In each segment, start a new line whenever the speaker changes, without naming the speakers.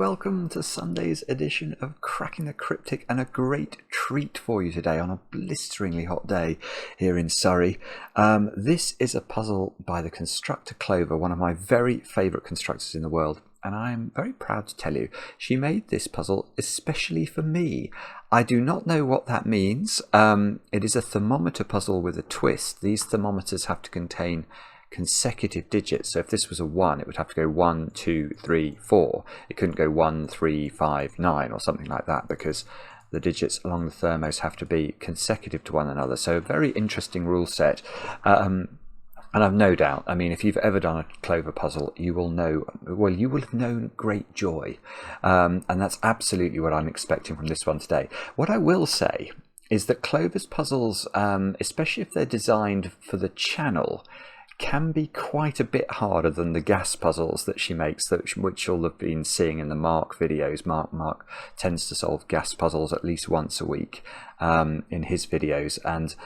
welcome to Sunday's edition of Cracking the Cryptic, and a great treat for you today on a blisteringly hot day here in Surrey. This is a puzzle by the constructor Clover, one of my very favourite constructors in the world, and I'm very proud to tell you she made this puzzle especially for me. I do not know what that means. It is a thermometer puzzle with a twist. These thermometers have to contain consecutive digits, so if this was a 1, it would have to go 1, 2, 3, 4. It couldn't go 1, 3, 5, 9 or something like that, because the digits along the thermos have to be consecutive to one another. So a very interesting rule set, and I've no doubt, I mean, if you've ever done a Clover puzzle, you will know, well, you will have known great joy, and that's absolutely what I'm expecting from this one today. What I will say is that Clover's puzzles, especially if they're designed for the channel, can be quite a bit harder than the gas puzzles that she makes, which you'll have been seeing in the Mark videos. Mark tends to solve gas puzzles at least once a week in his videos, and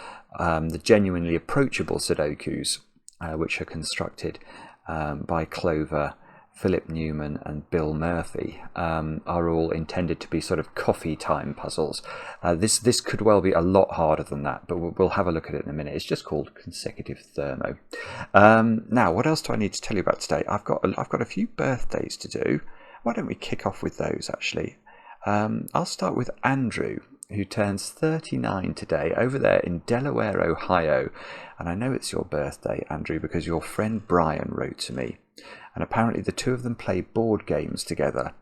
the genuinely approachable Sudokus, which are constructed by Clover, Philip Newman and Bill Murphy, are all intended to be sort of coffee time puzzles. This could well be a lot harder than that, but we'll have a look at it in a minute. It's just called Consecutive Thermo. Now, what else do I need to tell you about today? I've got a few birthdays to do. Why don't we kick off with those, actually? I'll start with Andrew, who turns 39 today, over there in Delaware, Ohio. And I know it's your birthday, Andrew, because your friend Brian wrote to me. And apparently the two of them play board games together.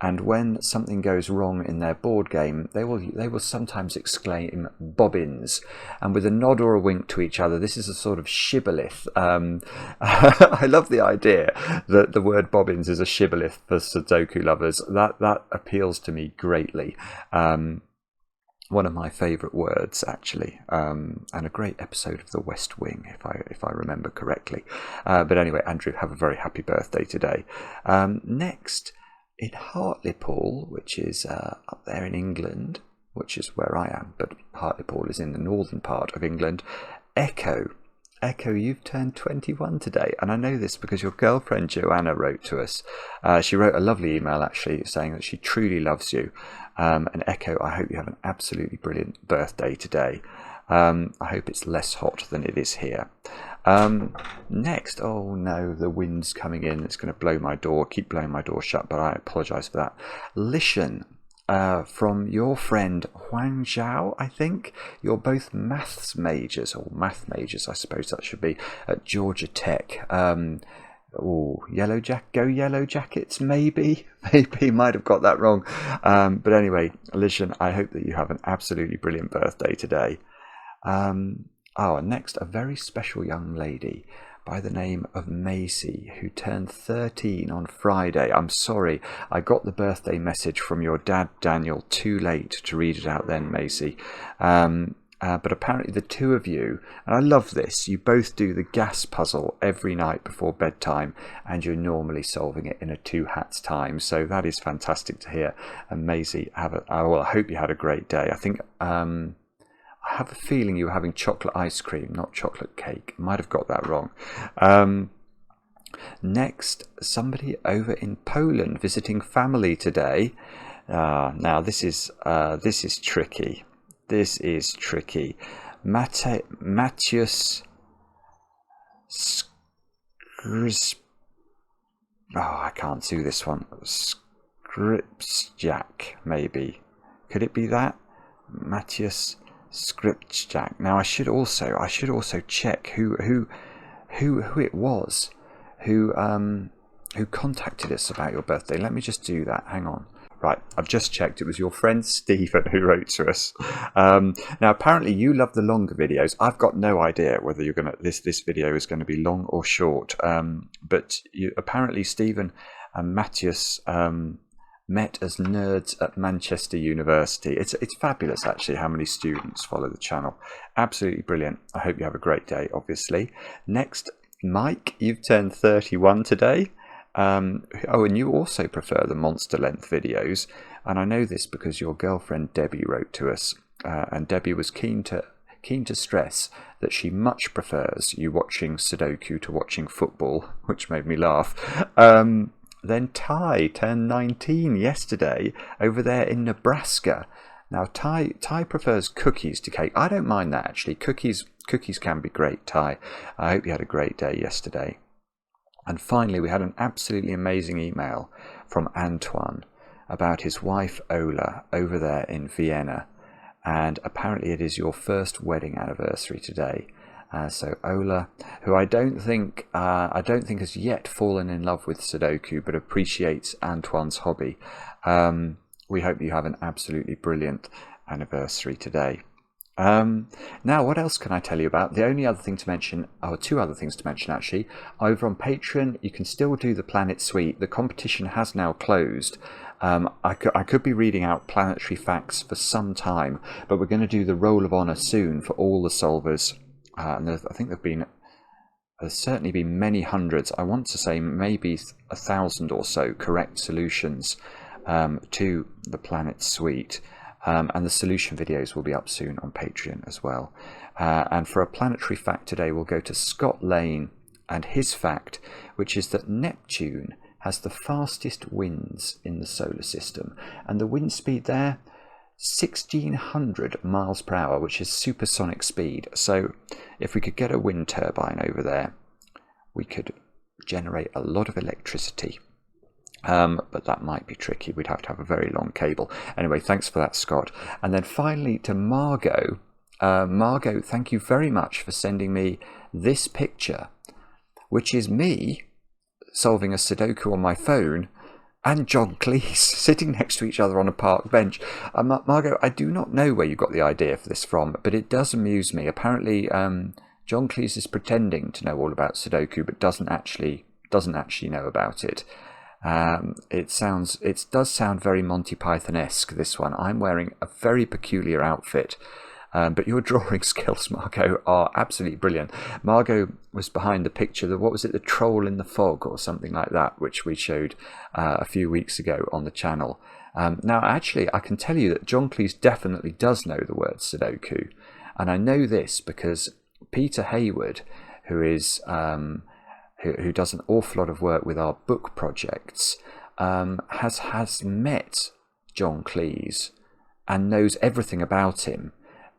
And when something goes wrong in their board game, they will sometimes exclaim "bobbins," and with a nod or a wink to each other. This is a sort of shibboleth. I love the idea that the word bobbins is a shibboleth for Sudoku lovers. That appeals to me greatly. One of my favourite words, actually, and a great episode of The West Wing, if I remember correctly. But anyway, Andrew, have a very happy birthday today. Next, in Hartlepool, which is up there in England, which is where I am, but Hartlepool is in the northern part of England. Echo, you've turned 21 today, and I know this because your girlfriend Joanna wrote to us. She wrote a lovely email, actually, saying that she truly loves you. And Echo, I hope you have an absolutely brilliant birthday today. I hope it's less hot than it is here. Next, oh no, the wind's coming in. It's going to keep blowing my door shut, but I apologise for that. Lishan, from your friend Huang Zhao, I think. You're both math majors, I suppose that should be, at Georgia Tech. Oh, Go Yellow Jackets, maybe might have got that wrong. But anyway, Lishan, I hope that you have an absolutely brilliant birthday today. Next, a very special young lady by the name of Macy, who turned 13 on Friday. I'm sorry, I got the birthday message from your dad, Daniel, too late to read it out then, Macy. But apparently the two of you, and I love this, you both do the gas puzzle every night before bedtime, and you're normally solving it in a 2 hats time. So that is fantastic to hear. And Maisie, I hope you had a great day. I think I have a feeling you were having chocolate ice cream, not chocolate cake. Might have got that wrong. Next, somebody over in Poland visiting family today. Now this is tricky. This is tricky. Matthias I can't do this one. Scripsjack, maybe. Could it be that? Matthias Scripsjack. Now I should also check who it was who contacted us about your birthday. Let me just do that. Hang on. Right, I've just checked. It was your friend Stephen who wrote to us. Now, apparently, you love the longer videos. I've got no idea whether you're gonna this video is going to be long or short. But apparently, Stephen and Matthias met as nerds at Manchester University. It's fabulous, actually, how many students follow the channel. Absolutely brilliant. I hope you have a great day. Obviously, next, Mike, you've turned 31 today. And you also prefer the monster length videos, and I know this because your girlfriend Debbie wrote to us, and Debbie was keen to stress that she much prefers you watching Sudoku to watching football, which made me laugh. then Ty turned 19 yesterday over there in Nebraska. Now Ty prefers cookies to cake. I don't mind that, actually. Cookies can be great, Ty. I hope you had a great day yesterday. And finally, we had an absolutely amazing email from Antoine about his wife Ola over there in Vienna, and apparently it is your first wedding anniversary today. So Ola, who I don't think has yet fallen in love with Sudoku, but appreciates Antoine's hobby. We hope you have an absolutely brilliant anniversary today. Now, what else can I tell you about? The only other thing to mention, or two other things to mention actually, over on Patreon, you can still do the Planet Suite. The competition has now closed. I could be reading out planetary facts for some time, but we're going to do the Roll of Honour soon for all the solvers. And I think there's certainly been many hundreds, I want to say maybe 1,000 or so correct solutions to the Planet Suite. And the solution videos will be up soon on Patreon as well. And for a planetary fact today, we'll go to Scott Lane and his fact, which is that Neptune has the fastest winds in the solar system. And the wind speed there, 1,600 miles per hour, which is supersonic speed. So if we could get a wind turbine over there, we could generate a lot of electricity. But that might be tricky. We'd have to have a very long cable. Anyway, thanks for that, Scott. And then finally to Margo. Margo, thank you very much for sending me this picture, which is me solving a Sudoku on my phone and John Cleese sitting next to each other on a park bench. Margo, I do not know where you got the idea for this from, but it does amuse me. Apparently, John Cleese is pretending to know all about Sudoku, but doesn't actually know about it. It does sound very Monty Python-esque, this one. I'm wearing a very peculiar outfit, but your drawing skills, Margo, are absolutely brilliant. Margo was behind the picture, the troll in the fog or something like that, which we showed a few weeks ago on the channel. Now, actually, I can tell you that John Cleese definitely does know the word Sudoku, and I know this because Peter Hayward, who is who does an awful lot of work with our book projects, has met John Cleese and knows everything about him.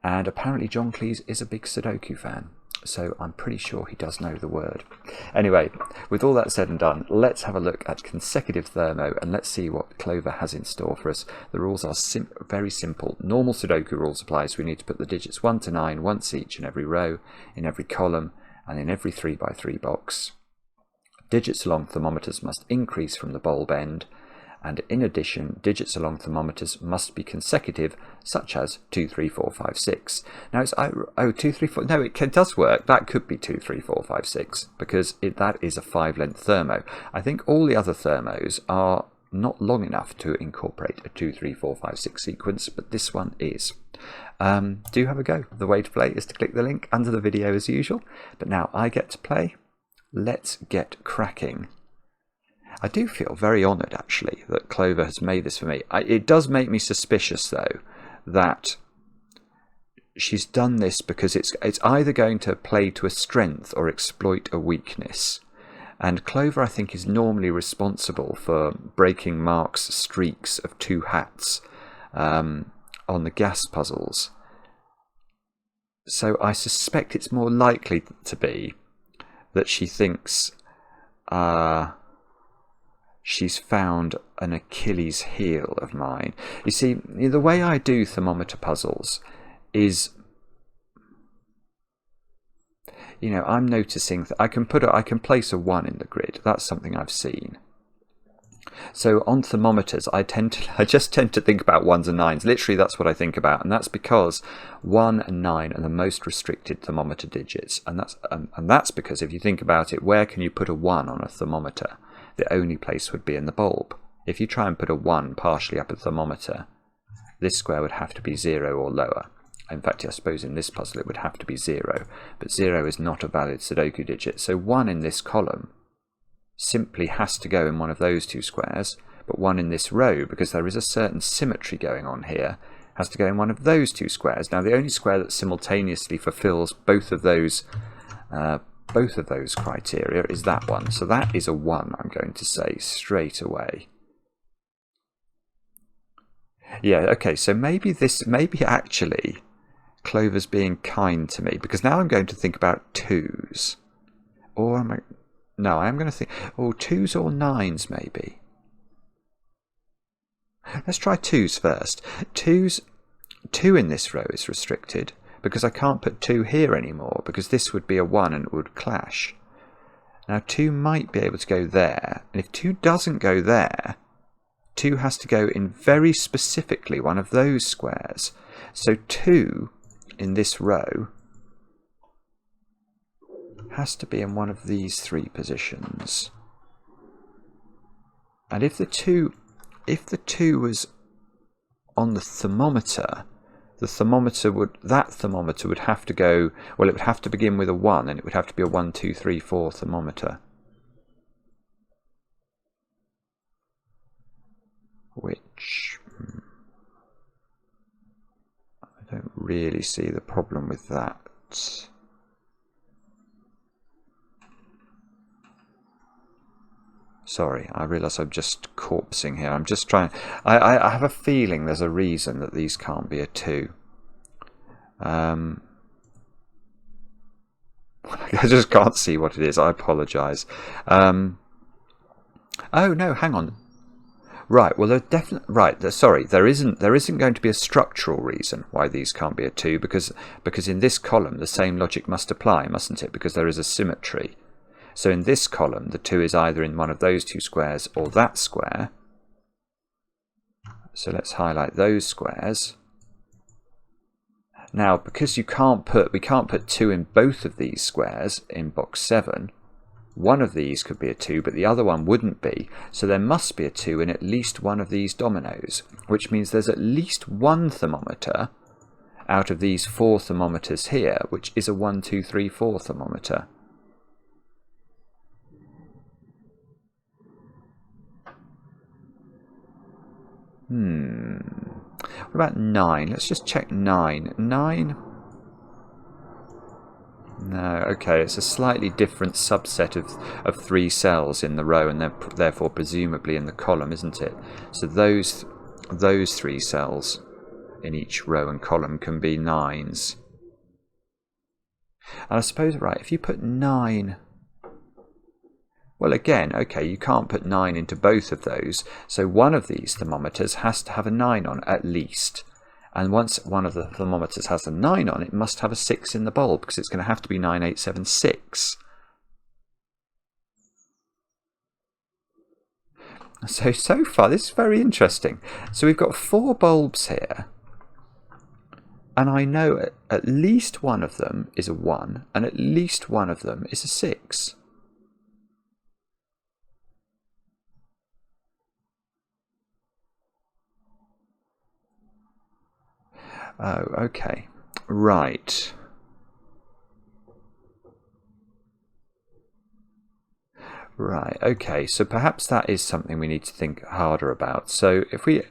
And apparently John Cleese is a big Sudoku fan, so I'm pretty sure he does know the word. Anyway, with all that said and done, let's have a look at consecutive thermo and let's see what Clover has in store for us. The rules are very simple. Normal Sudoku rules apply, so we need to put the digits 1 to 9 once each in every row, in every column, and in every 3x3 box. Digits along thermometers must increase from the bulb end, and in addition, digits along thermometers must be consecutive, such as 2, 3, 4, 5, 6. Now it's 2, 3, 4. No, it does work. That could be 2, 3, 4, 5, 6 because that is a 5-length thermo. I think all the other thermos are not long enough to incorporate a 2, 3, 4, 5, 6 sequence, but this one is. Do have a go. The way to play is to click the link under the video as usual. But now I get to play. Let's get cracking. I do feel very honoured, actually, that Clover has made this for me. It does make me suspicious, though, that she's done this because it's either going to play to a strength or exploit a weakness. And Clover, I think, is normally responsible for breaking Mark's streaks of 2 hats on the gas puzzles. So I suspect it's more likely to be that she thinks she's found an Achilles heel of mine. You see, the way I do thermometer puzzles is, I'm noticing that I can place a 1 in the grid. That's something I've seen. So on thermometers, I just tend to think about 1s and 9s. Literally, that's what I think about, and that's because 1 and 9 are the most restricted thermometer digits, and that's because if you think about it, where can you put a 1 on a thermometer? The only place would be in the bulb. If you try and put a 1 partially up a thermometer, this square would have to be 0 or lower. In fact, I suppose in this puzzle it would have to be 0, but 0 is not a valid Sudoku digit. So 1 in this column simply has to go in one of those 2 squares, but 1 in this row, because there is a certain symmetry going on here, has to go in one of those 2 squares. Now, the only square that simultaneously fulfills both of those both of those criteria is that one. So that is a 1, I'm going to say straight away. Yeah, okay, so maybe actually Clover's being kind to me, because now I'm going to think about 2s. Or am I... No, I am going to think... Oh, 2s or 9s maybe. Let's try 2s first. 2 in this row is restricted, because I can't put 2 here anymore, because this would be a 1 and it would clash. Now 2 might be able to go there, and if 2 doesn't go there, 2 has to go in very specifically one of those squares. So 2 in this row has to be in one of these 3 positions. And if the 2 was on the thermometer that thermometer would have to go, well, it would have to begin with a 1, and it would have to be a 1, 2, 3, 4 thermometer. Which I don't really see the problem with that. Sorry, I realise I'm just corpsing here. I'm just trying... I have a feeling there's a reason that these can't be a 2. I just can't see what it is. I apologise. Oh, no, hang on. Right, well, there definitely... Right, sorry, there isn't going to be a structural reason why these can't be a 2, because in this column the same logic must apply, mustn't it? Because there is a symmetry. So in this column, the 2 is either in one of those 2 squares or that square. So let's highlight those squares. Now, because we can't put 2 in both of these squares in box 7, one of these could be a 2, but the other one wouldn't be. So there must be a 2 in at least one of these dominoes, which means there's at least one thermometer out of these 4 thermometers here, which is a 1, 2, 3, 4 thermometer. What about 9? Let's just check 9. 9? No, okay, it's a slightly different subset of 3 cells in the row, and therefore presumably in the column, isn't it? So those 3 cells in each row and column can be 9s. And I suppose, right, if you put 9... Well, again, okay, you can't put 9 into both of those, so one of these thermometers has to have a 9 on at least. And once one of the thermometers has a 9 on, it must have a 6 in the bulb, because it's going to have to be 9876. So far, this is very interesting. So we've got 4 bulbs here, and I know at least one of them is a 1, and at least one of them is a 6. Oh, okay. Right. Right, okay, so perhaps that is something we need to think harder about. So if we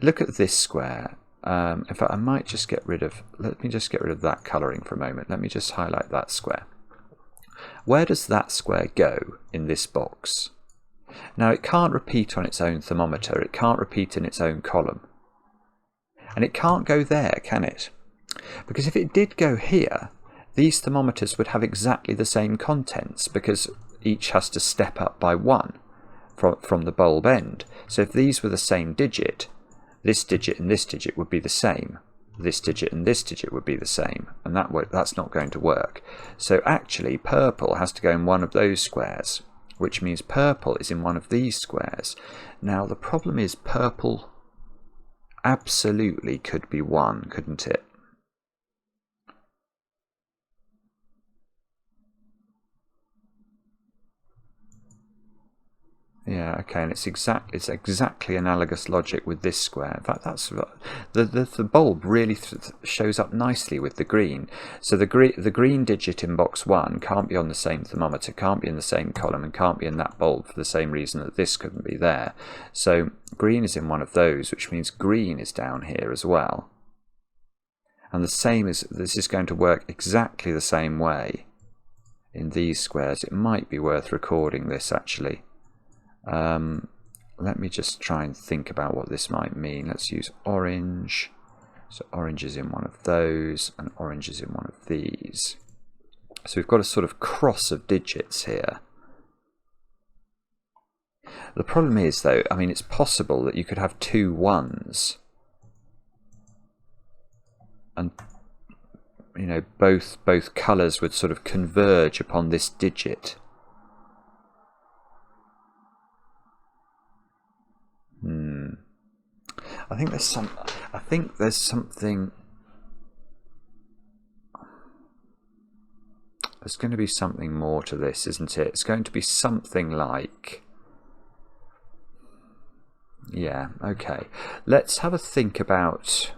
look at this square, in fact, I might just get rid of, let me just get rid of that colouring for a moment. Let me just highlight that square. Where does that square go in this box? Now, it can't repeat on its own thermometer. It can't repeat in its own column. And it can't go there, can it? Because if it did go here, these thermometers would have exactly the same contents, because each has to step up by 1 from the bulb end. So if these were the same digit, this digit and this digit would be the same. This digit and this digit would be the same, and that's not going to work. So actually purple has to go in one of those squares, which means purple is in one of these squares. Now the problem is purple absolutely could be 1, couldn't it? Yeah, okay, and it's exactly analogous logic with this square. In fact, that's the bulb really shows up nicely with the green. So the green digit in box 1 can't be on the same thermometer, can't be in the same column, and can't be in that bulb for the same reason that this couldn't be there. So green is in one of those, which means green is down here as well. And the same is, this is going to work exactly the same way in these squares. It might be worth recording this actually. Let me just try and think about what this might mean. Let's use orange. So orange is in one of those, and orange is in one of these. So we've got a sort of cross of digits here. The problem is, though, I mean, it's possible that you could have two ones. And, you know, both colours would sort of converge upon this digit. I think there's something. There's going to be something more to this, isn't it? It's going to be something like. Yeah. Okay. Let's have a think about.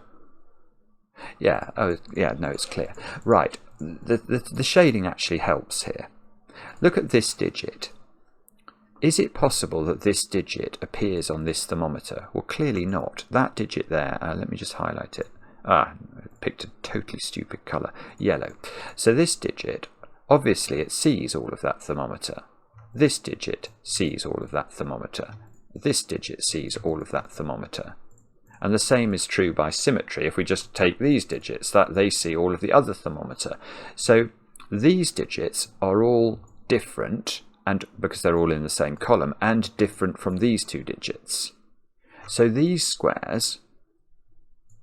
Yeah. Oh, yeah. No, it's clear. Right. The shading actually helps here. Look at this digit. Is it possible that this digit appears on this thermometer? Well, clearly not. That digit there, let me just highlight it. I picked a totally stupid colour. Yellow. So this digit, obviously it sees all of that thermometer. This digit sees all of that thermometer. This digit sees all of that thermometer. And the same is true by symmetry. If we just take these digits, that they see all of the other thermometer. So these digits are all different, and because they're all in the same column, and different from these two digits. So these squares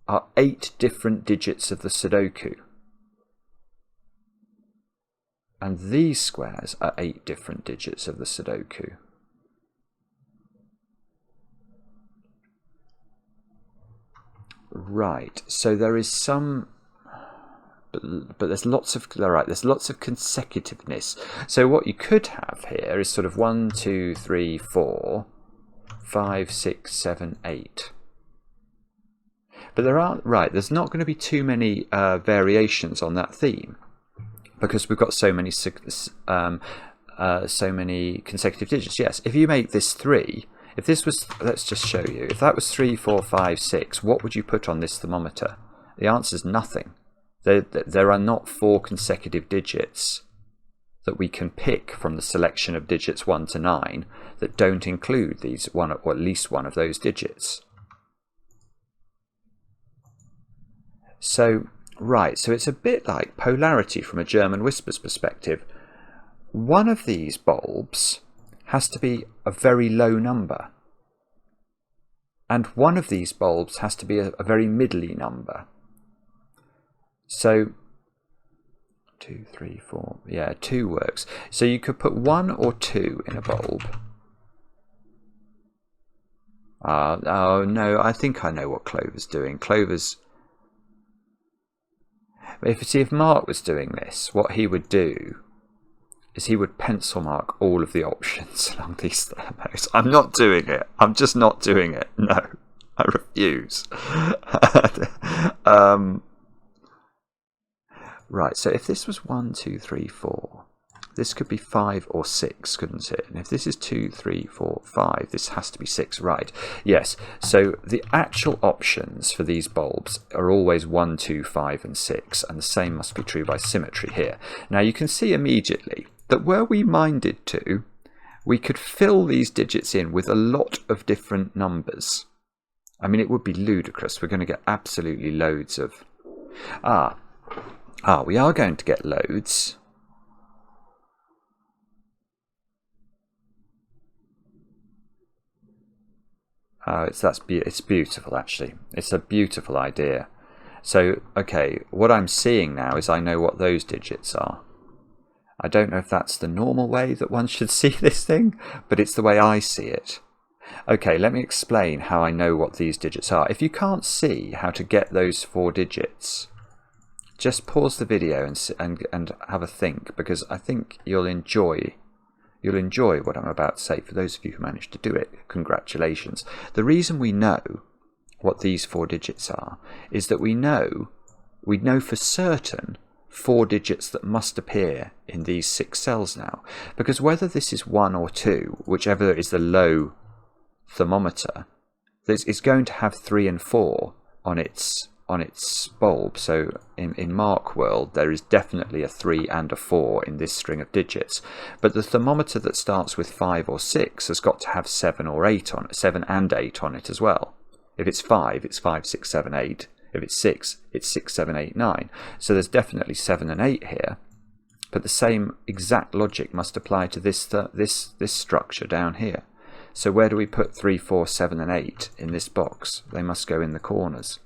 are 8 different digits of the Sudoku. And these squares are 8 different digits of the Sudoku. Right, so there is some... But there's lots of consecutiveness. So what you could have here is sort of 1, 2, 3, 4, 5, 6, 7, 8. But there aren't, right, there's not going to be too many variations on that theme, because we've got so many consecutive digits. Yes, if you make this 3, if this was, let's just show you, if that was 3, 4, 5, 6, what would you put on this thermometer? The answer is nothing. There are not 4 consecutive digits that we can pick from the selection of digits 1 to 9 that don't include these one, or at least one of those digits. So, right, so it's a bit like polarity from a German whisper's perspective. One of these bulbs has to be a very low number, and one of these bulbs has to be a very middly number. So 2, 3, 4, yeah, 2 works. So you could put 1 or 2 in a bulb. Oh no, I think I know what Clover's doing. Clover's... If Mark was doing this, what he would do is he would pencil mark all of the options along these thermos. I'm not doing it. I'm just not doing it. No, I refuse. Right, so if this was 1, 2, 3, 4, this could be 5 or 6, couldn't it? And if this is 2, 3, 4, 5, this has to be 6, right? Yes, so the actual options for these bulbs are always 1, 2, 5, and 6, and the same must be true by symmetry here. Now you can see immediately that were we minded to, we could fill these digits in with a lot of different numbers. I mean, it would be ludicrous. We're going to get absolutely loads of... we are going to get loads. It's beautiful, actually. It's a beautiful idea. So, okay, what I'm seeing now is I know what those digits are. I don't know if that's the normal way that one should see this thing, but it's the way I see it. Okay, let me explain how I know what these digits are. If you can't see how to get those 4 digits, just pause the video and have a think, because I think you'll enjoy what I'm about to say. For those of you who managed to do it, congratulations. The reason we know what these 4 digits are is that we know for certain 4 digits that must appear in these 6 cells now, because whether this is 1 or 2, whichever is the low thermometer, it's going to have 3 and 4 on its bulb. So in Mark world, there is definitely a 3 and a 4 in this string of digits. But the thermometer that starts with 5 or 6 has got to have 7 or 8 on it, 7 and 8 on it as well. If it's 5, it's 5, 6, 7, 8. If it's 6, it's 6, 7, 8, 9. So there's definitely 7 and 8 here. But the same exact logic must apply to this structure down here. So where do we put 3, 4, 7 and 8 in this box? They must go in the corners.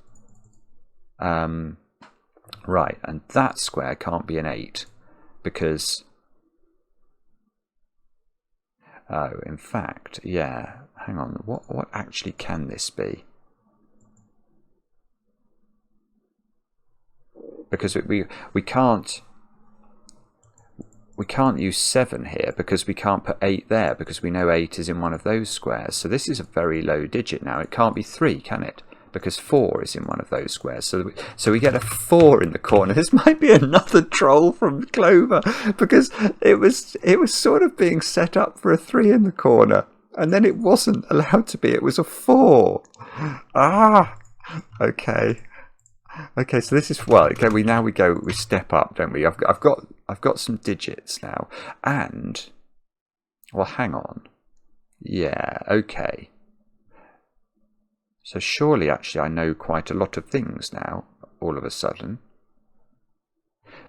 Right, and that square can't be an 8 because... Oh, in fact, yeah, hang on, what actually can this be? Because we can't use 7 here because we can't put 8 there because we know 8 is in one of those squares. So this is a very low digit now. It can't be 3, can it? Because 4 is in one of those squares. So we get a 4 in the corner. This might be another troll from Clover because it was sort of being set up for a 3 in the corner. And then it wasn't allowed to be. It was a 4. Ah, okay. Okay, so this is, well, okay, we step up, don't we? I've got some digits now, and, well, hang on. Yeah, okay. So surely, actually, I know quite a lot of things now, all of a sudden.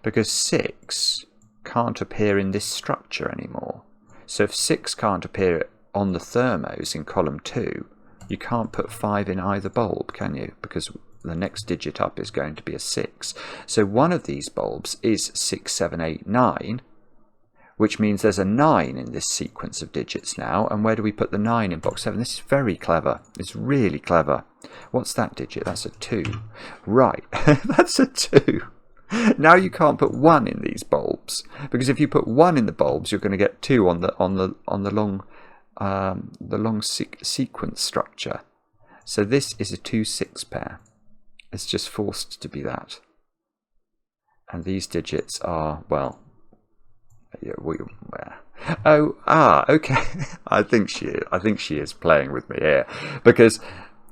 Because 6 can't appear in this structure anymore. So if 6 can't appear on the thermos in column 2, you can't put 5 in either bulb, can you? Because the next digit up is going to be a 6. So one of these bulbs is 6, 7, 8, 9, which means there's a 9 in this sequence of digits now. And where do we put the 9 in box 7? This is very clever. It's really clever. What's that digit? That's a 2. Right, that's a 2. Now you can't put 1 in these bulbs, because if you put 1 in the bulbs, you're going to get 2 on the long sequence structure. So this is a 2-6 pair. It's just forced to be that. And these digits are, well, okay. I think she is playing with me here, because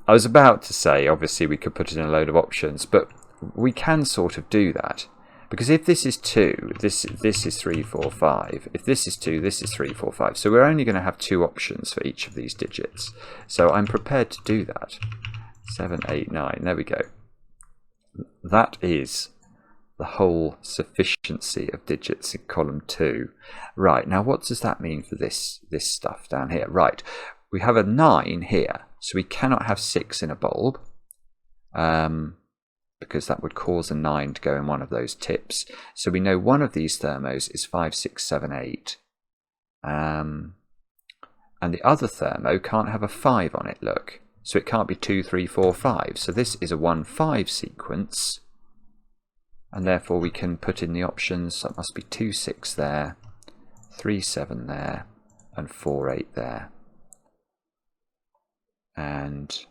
I was about to say, obviously we could put in a load of options, but we can sort of do that. Because if this is 2, this is 3, 4, 5. If this is 2, this is 3, 4, 5. So we're only going to have 2 options for each of these digits. So I'm prepared to do that. 7, 8, 9. There we go. That is the whole sufficiency of digits in column 2. Right, now what does that mean for this stuff down here? Right, we have a 9 here. So we cannot have 6 in a bulb. Because that would cause a 9 to go in one of those tips. So we know one of these thermos is 5, 6, 7, 8. And the other thermo can't have a 5 on it, look. So it can't be 2, 3, 4, 5. So this is a 1, 5 sequence. And therefore we can put in the options. So it must be 2, 6 there, 3, 7 there, and 4, 8 there. And...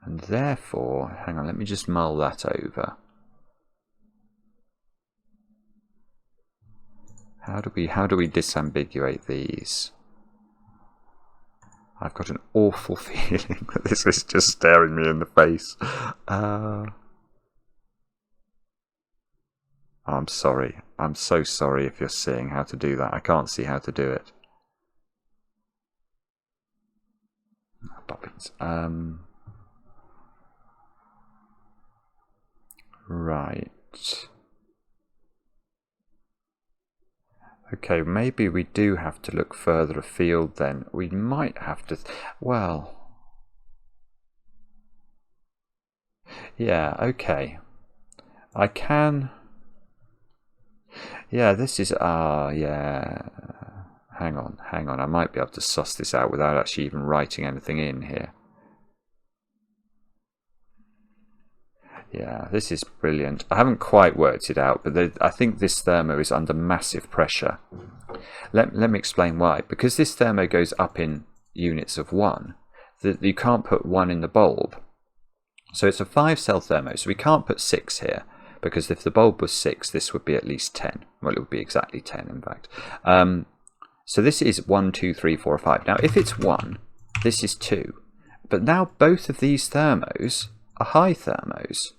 And therefore, hang on, let me just mull that over. How do we disambiguate these? I've got an awful feeling that this is just staring me in the face. I'm sorry. I'm so sorry if you're seeing how to do that. I can't see how to do it. Bobbins. Right. Okay, maybe we do have to look further afield then. We might have to... Well... Yeah, okay. I can... Yeah, this is... yeah... Hang on. I might be able to suss this out without actually even writing anything in here. Yeah, this is brilliant. I haven't quite worked it out, but I think this thermo is under massive pressure. Let me explain why. Because this thermo goes up in units of 1, you can't put 1 in the bulb. So it's a 5-cell thermo, so we can't put 6 here, because if the bulb was 6, this would be at least 10. Well, it would be exactly 10, in fact. So this is 1, 2, 3, 4, 5. Now, if it's 1, this is 2. But now both of these thermos are high thermos,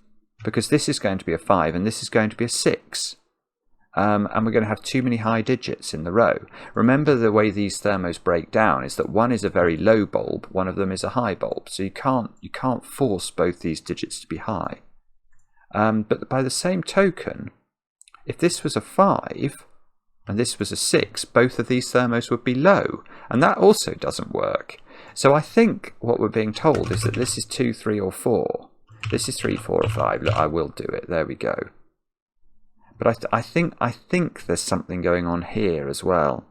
because this is going to be a 5 and this is going to be a 6. And we're going to have too many high digits in the row. Remember, the way these thermos break down is that one is a very low bulb, one of them is a high bulb. So you can't force both these digits to be high. But by the same token, if this was a 5 and this was a 6, both of these thermos would be low, and that also doesn't work. So I think what we're being told is that this is 2, 3 or 4. This is 3, 4 or 5. Look, I will do it. There we go. But I think there's something going on here as well.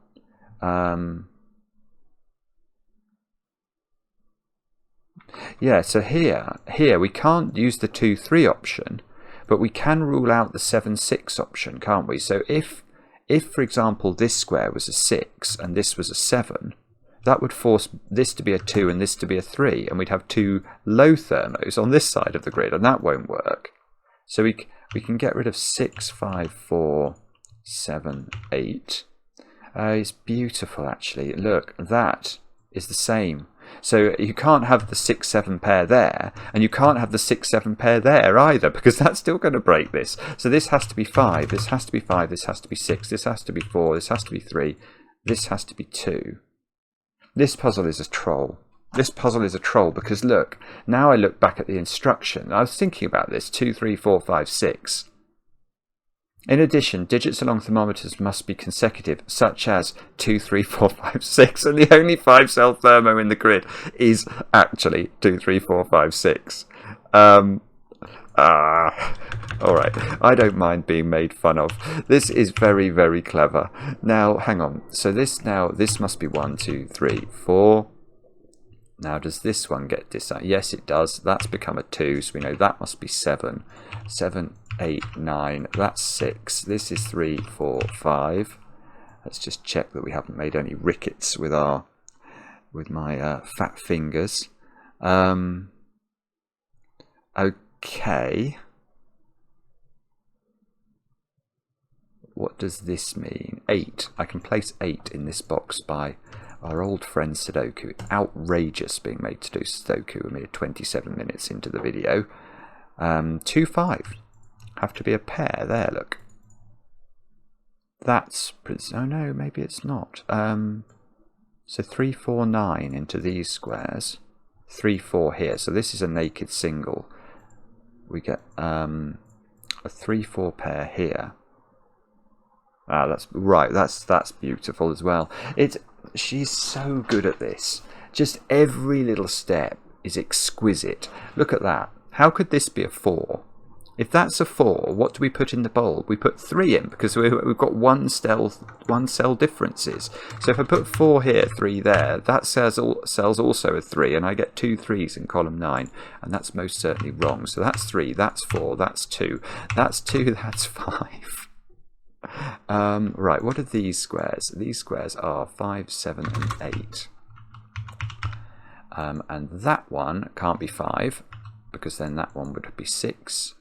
Yeah, so here we can't use the 2, 3 option, but we can rule out the 7, 6 option, can't we? So if for example this square was a 6 and this was a 7, that would force this to be a 2 and this to be a 3, and we'd have 2 low thermos on this side of the grid, and that won't work. So we can get rid of 6, 5, 4, 7, 8. It's beautiful, actually. Look, that is the same. So you can't have the 6, 7 pair there, and you can't have the 6, 7 pair there either, because that's still going to break this. So this has to be 5, this has to be 5, this has to be 6, this has to be 4, this has to be 3, this has to be 2. This puzzle is a troll. This puzzle is a troll because look, now I look back at the instruction. I was thinking about this, 2, 3, 4, 5, 6. In addition, digits along thermometers must be consecutive, such as 2, 3, 4, 5, 6, and the only 5-cell thermo in the grid is actually 2, 3, 4, 5, 6. Alright, I don't mind being made fun of. This is very, very clever. Now, hang on. So this must be 1, 2, 3, 4. Now, does this one get decided? Yes, it does. That's become a 2, so we know that must be 7. 7, 8, 9. That's 6. This is 3, 4, 5. Let's just check that we haven't made any rickets with my fat fingers. Okay. What does this mean? 8. I can place 8 in this box by our old friend Sudoku. Outrageous being made to do Sudoku. We're 27 minutes into the video. 2, 5. Have to be a pair. There, look. That's... oh no, maybe it's not. So 3, 4, 9 into these squares. 3, 4 here. So this is a naked single. We get a 3, 4 pair here. Ah, that's right. That's beautiful as well. She's so good at this. Just every little step is exquisite. Look at that. How could this be a 4? If that's a 4, what do we put in the bulb? We put 3 in because we've got one cell differences. So if I put 4 here, 3 there, that sells also a 3, and I get 2 3s in column 9, and that's most certainly wrong. So that's 3, that's 4, that's 2, that's 2, that's 5. Right, what are these squares? These squares are 5, 7, and 8. And that one can't be 5, because then that one would be 6,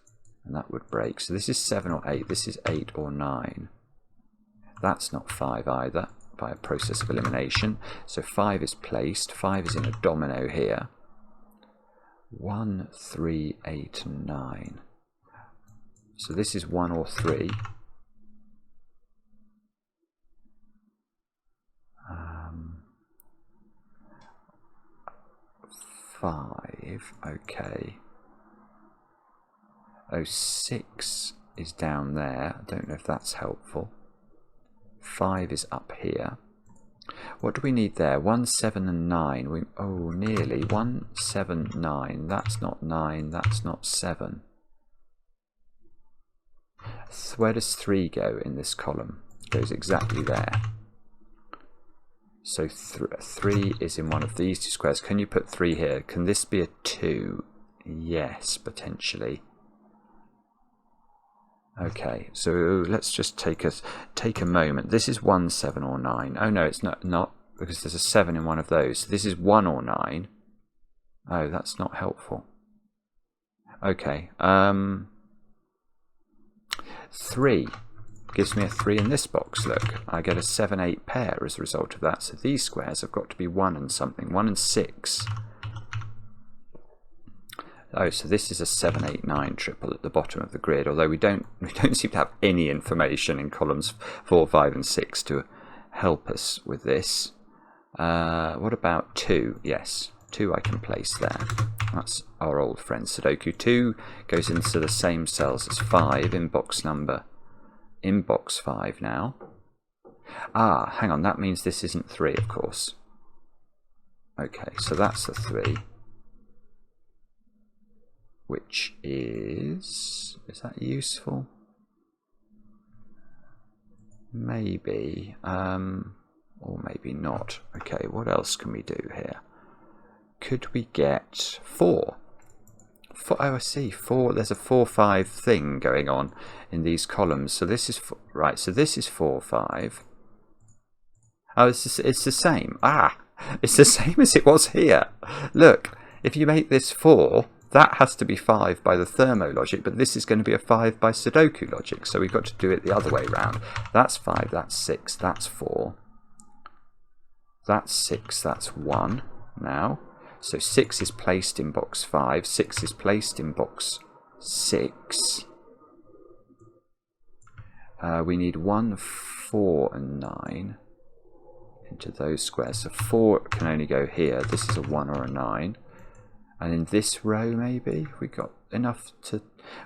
and that would break. So this is 7 or 8, this is 8 or 9. That's not 5 either, by a process of elimination. So 5 is placed, 5 is in a domino here. 1, 3, 8, 9. So this is 1 or 3. 5, okay. Oh, 6 is down there. I don't know if that's helpful. 5 is up here. What do we need there? 1, 7, and 9. Oh, nearly. 1, 7, 9. That's not 9. That's not 7. Where does 3 go in this column? It goes exactly there. So 3 is in one of these two squares. Can you put 3 here? Can this be a 2? Yes, potentially. Okay, so let's just take a moment. This is 1, 7, or 9. Oh no, it's not because there's a 7 in one of those. So this is 1 or 9. Oh, that's not helpful. Okay, 3. gives me a 3 in this box. Look, I get a 7, 8 pair as a result of that. So these squares have got to be 1 and something. 1 and 6. Oh, so this is a 7, 8, 9 triple at the bottom of the grid, although we don't seem to have any information in columns 4, 5 and 6 to help us with this. What about 2? Yes, 2 I can place there. That's our old friend Sudoku. 2 goes into the same cells as 5 in box 5 now. Ah, hang on, that means this isn't 3, of course. Okay, so that's the 3. Which is that useful? Maybe, or maybe not. Okay, what else can we do here? Could we get 4? Oh, I see, 4. There's a 4, 5 thing going on in these columns. So this is right. So this is 4, 5. Oh, it's the same. Ah, it's the same as it was here. Look, if you make this 4. That has to be 5 by the thermo logic, but this is going to be a 5 by Sudoku logic, so we've got to do it the other way round. That's 5, that's 6, that's 4. That's 6, that's 1 now. So 6 is placed in box 5, 6 is placed in box 6. We need 1, 4 and 9 into those squares. So 4 can only go here. This is a 1 or a 9. And in this row, maybe we got enough to.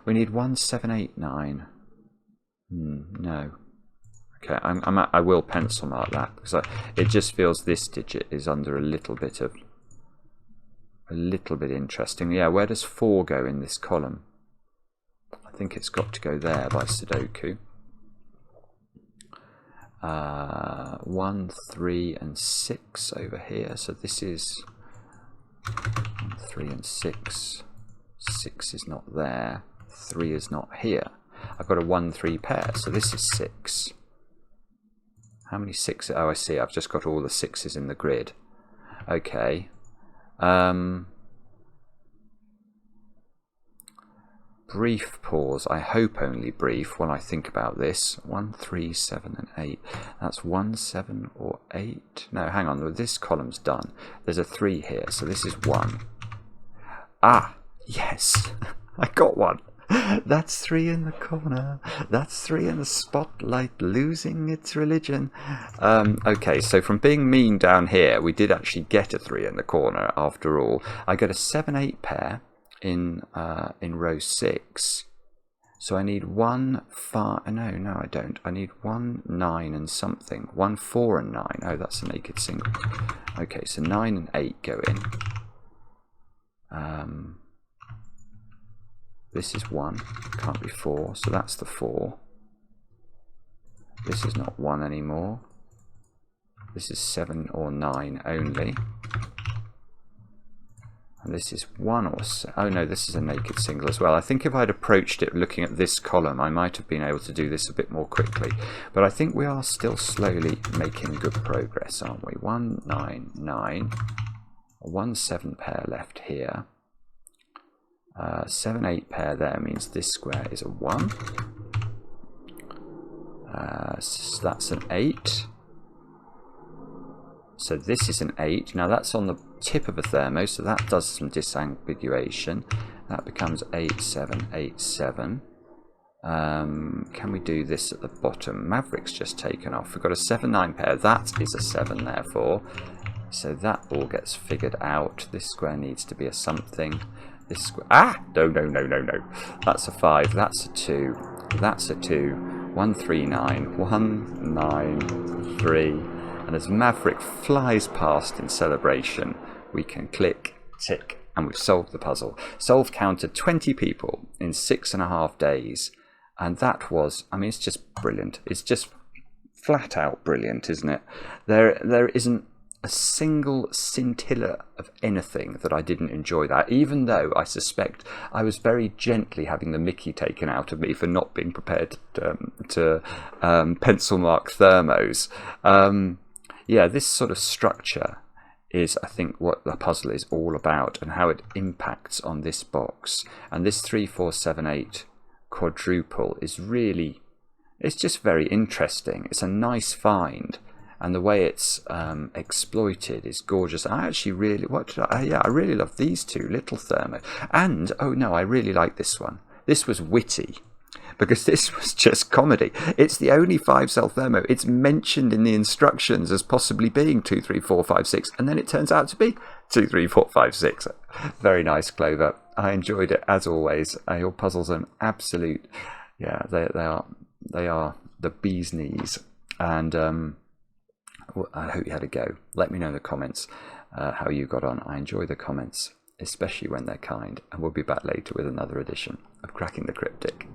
We need 1, 7, 8, 9. No. Okay, I will pencil mark that because it just feels this digit is under a little bit interesting. Yeah, where does 4 go in this column? I think it's got to go there by Sudoku. 1, 3, and 6 over here. So this is 3 and 6. 6 is not there. 3 is not here. I've got a 1, 3 pair, so this is 6. How many 6? Oh, I see. I've just got all the 6s in the grid. Okay. Brief pause. I hope only brief while I think about this. 1, 3, 7 and 8. That's 1, 7 or 8. No, hang on. This column's done. There's a 3 here, so this is 1. Ah, yes. I got one. That's 3 in the corner. That's 3 in the spotlight losing its religion. Okay, so from being mean down here, we did actually get a 3 in the corner after all. I get a 7, 8 pair in row 6. So I need 1, 5. No, I don't. I need 1, 9 and something. 1, 4 and 9. Oh, that's a naked single. Okay, so 9 and 8 go in. This is 1, can't be 4, so that's the 4. This is not 1 anymore. This is 7 or 9 only. And this is 1 or so. Oh no, this is a naked single as well. I think if I'd approached it looking at this column, I might have been able to do this a bit more quickly. But I think we are still slowly making good progress, aren't we? 1, 9, 9. A 1, 7 pair left here. 7, 8 pair there means this square is a 1. So that's an 8. So this is an 8. Now that's on the tip of a thermo, so that does some disambiguation. That becomes 8, 7, 8, 7. Can we do this at the bottom? Maverick's just taken off. We've got a 7, 9 pair. That is a 7, therefore. So that all gets figured out. This square needs to be a something. This square. Ah! No. That's a 5. That's a 2. That's a 2. 1, 3, 9. 1, 9, 3. And as Maverick flies past in celebration, we can click, tick, and we've solved the puzzle. Solve counted 20 people in 6.5 days. And that was, I mean, it's just brilliant. It's just flat out brilliant, isn't it? There isn't a single scintilla of anything that I didn't enjoy that, even though I suspect I was very gently having the mickey taken out of me for not being prepared to pencil mark thermos. Yeah, this sort of structure is, I think, what the puzzle is all about and how it impacts on this box. And this 3, 4, 7, 8 quadruple is really, it's just very interesting. It's a nice find, and the way it's exploited is gorgeous. I actually really, I really love these two little thermo. And oh no, I really like this one. This was witty, because this was just comedy. It's the only 5-cell thermo. It's mentioned in the instructions as possibly being 2, 3, 4, 5, 6, and then it turns out to be 2, 3, 4, 5, 6. Very nice, Clover. I enjoyed it as always. Your puzzles are an absolute, yeah, they are the bee's knees. And I hope you had a go. Let me know in the comments how you got on. I enjoy the comments, especially when they're kind. And we'll be back later with another edition of Cracking the Cryptic.